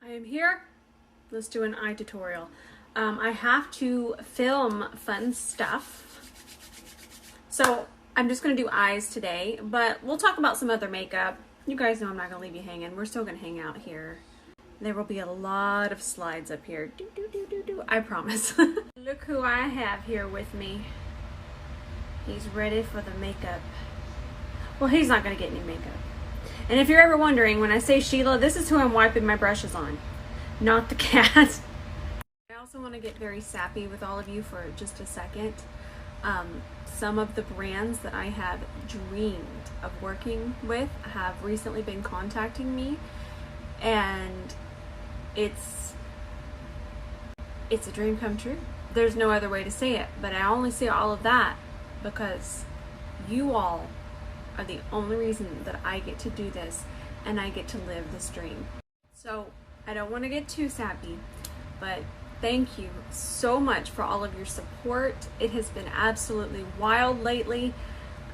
I am here. Let's do an eye tutorial. I have to film fun stuff. So I'm just going to do eyes today, but we'll talk about some other makeup. You guys know I'm not going to leave you hanging. We're still going to hang out here. There will be a lot of slides up here. I promise. Look who I have here with me. He's ready for the makeup. Well, he's not going to get any makeup. And if you're ever wondering, when I say Sheila, this is who I'm wiping my brushes on, not the cat. I also want to get very sappy with all of you for just a second. Some of the brands that I have dreamed of working with have recently been contacting me, and it's a dream come true. There's no other way to say it, but I only say all of that because you all are the only reason that I get to do this and I get to live this dream. So I don't want to get too sappy, but thank you so much for all of your support. It has been absolutely wild lately.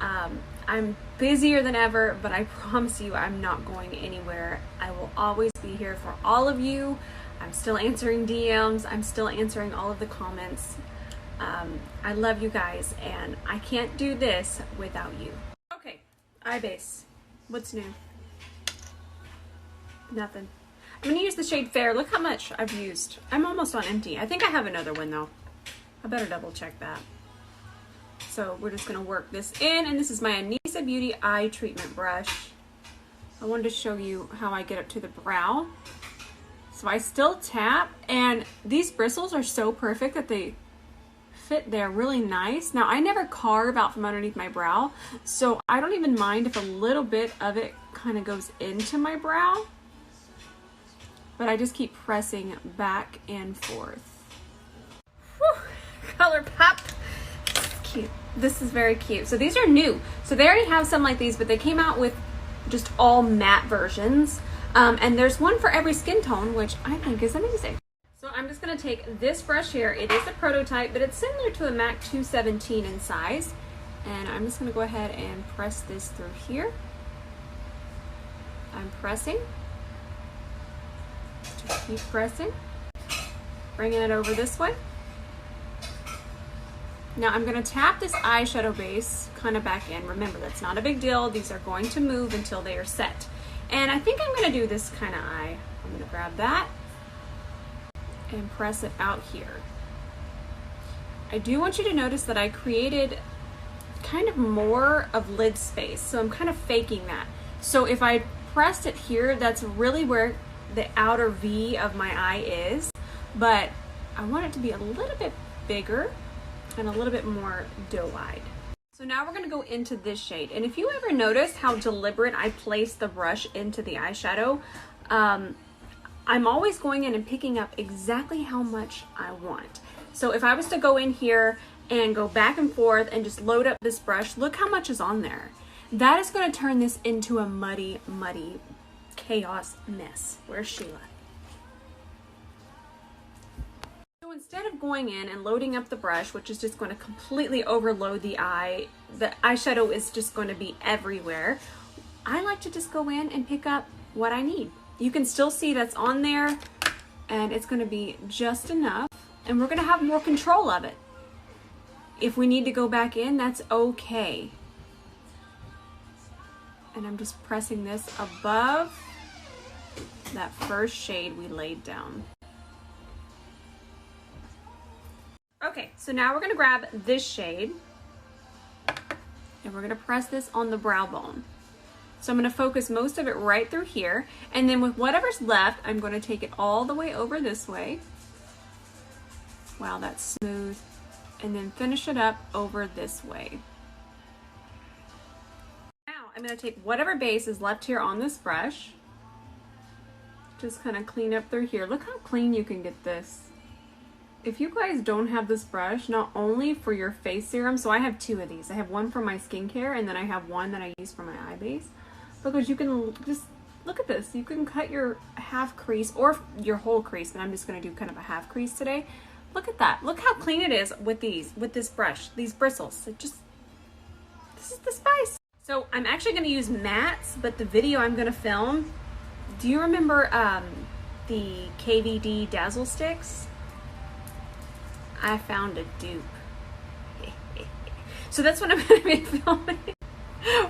I'm busier than ever, but I promise you I'm not going anywhere. I will always be here for all of you. I'm still answering DMs. I'm still answering all of the comments. I love you guys, and I can't do this without you. Okay, eye base. What's new? Nothing. I'm gonna use the shade Fair. Look how much I've used. I'm almost on empty. I think I have another one though. I better double check that. So we're just gonna work this in, and this is my Anissa Beauty eye treatment brush. I wanted to show you how I get up to the brow. So I still tap, and these bristles are so perfect that they fit there really nice. Now I never carve out from underneath my brow, so I don't even mind if a little bit of it kind of goes into my brow. But I just keep pressing back and forth. Whew, color pop. This is cute. This is very cute. So these are new. So they already have some like these, but they came out with just all matte versions. And there's one for every skin tone, which I think is amazing. So I'm just gonna take this brush here. It is a prototype, but it's similar to a MAC 217 in size. And I'm just gonna go ahead and press this through here. I'm pressing. Just keep pressing, bringing it over this way. Now I'm going to tap this eyeshadow base kind of back in. Remember, that's not a big deal. These are going to move until they are set. And I think I'm going to do this kind of eye. I'm going to grab that and press it out here. I do want you to notice that I created kind of more of lid space, so I'm kind of faking that. So if I pressed it here, that's really where the outer V of my eye is, but I want it to be a little bit bigger and a little bit more doe-eyed. So now we're going to go into this shade, and if you ever notice how deliberate I place the brush into the eyeshadow, I'm always going in and picking up exactly how much I want. So if I was to go in here and go back and forth and just load up this brush, look how much is on there. That is going to turn this into a muddy chaos mess. Where's Sheila? So instead of going in and loading up the brush, which is just going to completely overload the eye, the eyeshadow is just going to be everywhere, I like to just go in and pick up what I need. You can still see that's on there, and it's going to be just enough, and we're going to have more control of it. If we need to go back in, that's okay. And I'm just pressing this above that first shade we laid down. Okay, so now we're going to grab this shade and we're going to press this on the brow bone. So I'm going to focus most of it right through here, and then with whatever's left, I'm going to take it all the way over this way. Wow, that's smooth. And then finish it up over this way. Now I'm going to take whatever base is left here on this brush. Just kind of clean up through here. Look how clean you can get this. If you guys don't have this brush, not only for your face serum, so I have two of these. I have one for my skincare, and then I have one that I use for my eye base. Because you can just, look at this. You can cut your half crease or your whole crease, but I'm just going to do kind of a half crease today. Look at that. Look how clean it is with this brush, these bristles. This is the spice. So I'm actually going to use mattes, but the video I'm going to film, do you remember the KVD Dazzle Sticks, I found a dupe. So that's what I'm going to be filming.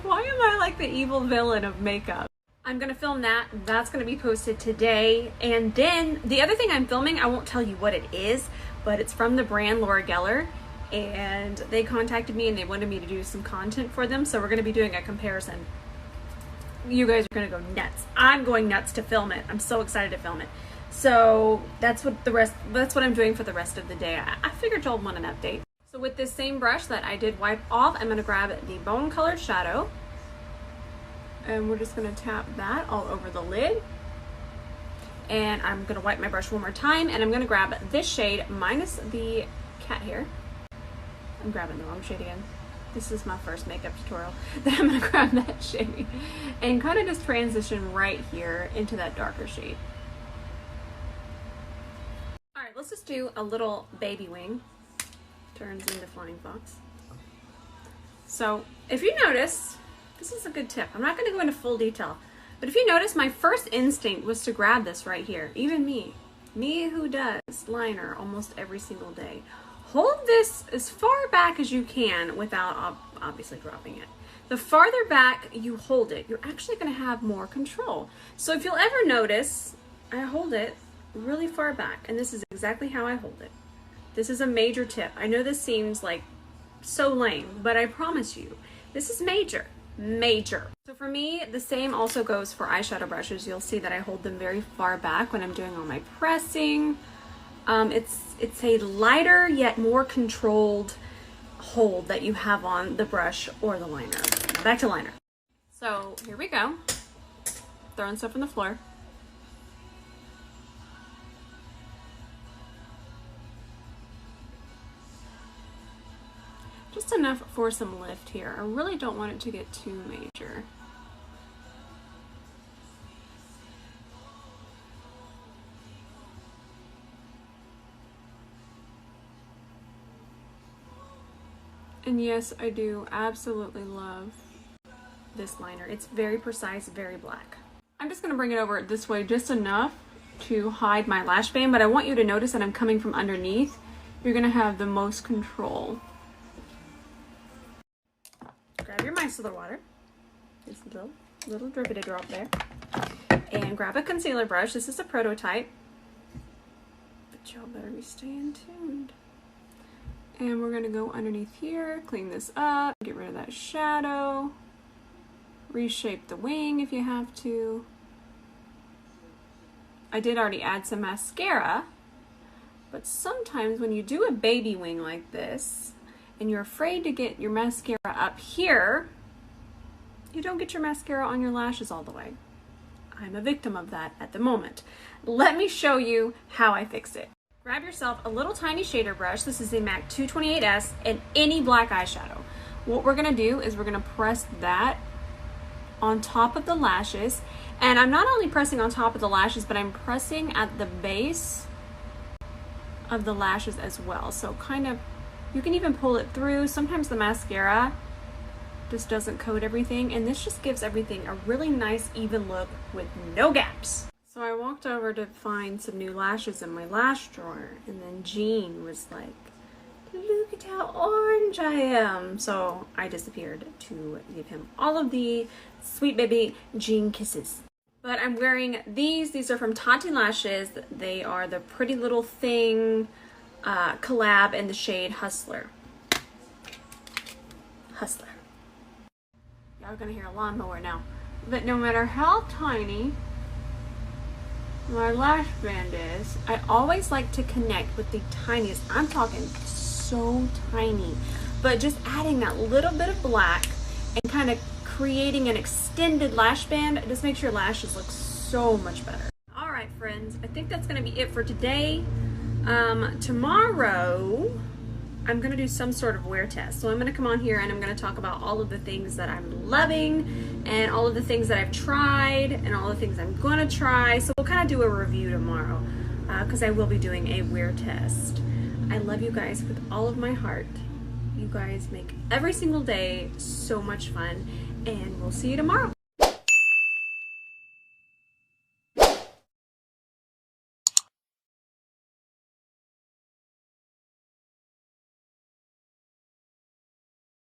Why am I like the evil villain of makeup? I'm going to film that. That's going to be posted today. And then the other thing I'm filming, I won't tell you what it is, but it's from the brand Laura Geller. And they contacted me and they wanted me to do some content for them. So we're going to be doing a comparison. You guys are going to go nuts. I'm going nuts to film it. I'm so excited to film it. So that's what I'm doing for the rest of the day. I figured y'all want an update. So with this same brush that I did wipe off, I'm going to grab the bone colored shadow. And we're just going to tap that all over the lid. And I'm going to wipe my brush one more time. And I'm going to grab this shade minus the cat hair. I'm grabbing the wrong shade again. This is my first makeup tutorial. Then I'm going to grab that shade and kind of just transition right here into that darker shade. All right, let's just do a little baby wing. Turns into flying fox. So if you notice, this is a good tip. I'm not going to go into full detail, but if you notice, my first instinct was to grab this right here. Even me who does liner almost every single day. Hold this as far back as you can without obviously dropping it. The farther back you hold it, you're actually going to have more control. So if you'll ever notice, I hold it really far back, and this is exactly how I hold it. This is a major tip. I know this seems like so lame, but I promise you, this is major. So for me, the same also goes for eyeshadow brushes. You'll see that I hold them very far back when I'm doing all my pressing. It's a lighter yet more controlled hold that you have on the brush or the liner. Back to liner. So here we go. Throwing stuff on the floor. Just enough for some lift here. I really don't want it to get too major. And yes, I do absolutely love this liner. It's very precise, very black. I'm just going to bring it over this way just enough to hide my lash band, but I want you to notice that I'm coming from underneath. You're going to have the most control. Grab your micellar water, just a little drippity drop there, and grab a concealer brush. This is a prototype, but y'all better be staying tuned. And we're gonna go underneath here, clean this up, get rid of that shadow, reshape the wing if you have to. I did already add some mascara, but sometimes when you do a baby wing like this, and you're afraid to get your mascara up here, you don't get your mascara on your lashes all the way. I'm a victim of that at the moment. Let me show you how I fix it. Grab yourself a little tiny shader brush. This is the MAC 228S and any black eyeshadow. What we're gonna do is we're gonna press that on top of the lashes. And I'm not only pressing on top of the lashes, but I'm pressing at the base of the lashes as well. So kind of, you can even pull it through. Sometimes the mascara just doesn't coat everything, and this just gives everything a really nice even look with no gaps. So I walked over to find some new lashes in my lash drawer, and then Jean was like, look at how orange I am. So I disappeared to give him all of the sweet baby Jean kisses. But I'm wearing these. These are from Tati Lashes. They are the Pretty Little Thing collab in the shade Hustler. Y'all are gonna hear a lawnmower now. But no matter how tiny my lash band is, I always like to connect with the tiniest. I'm talking so tiny, but just adding that little bit of black and kind of creating an extended lash band just makes your lashes look so much better. All right, friends, I think that's gonna be it for today. Tomorrow I'm gonna do some sort of wear test. So I'm gonna come on here and I'm gonna talk about all of the things that I'm loving and all of the things that I've tried and all the things I'm gonna try. So we'll kind of do a review tomorrow because I will be doing a wear test. I love you guys with all of my heart. You guys make every single day so much fun, and we'll see you tomorrow.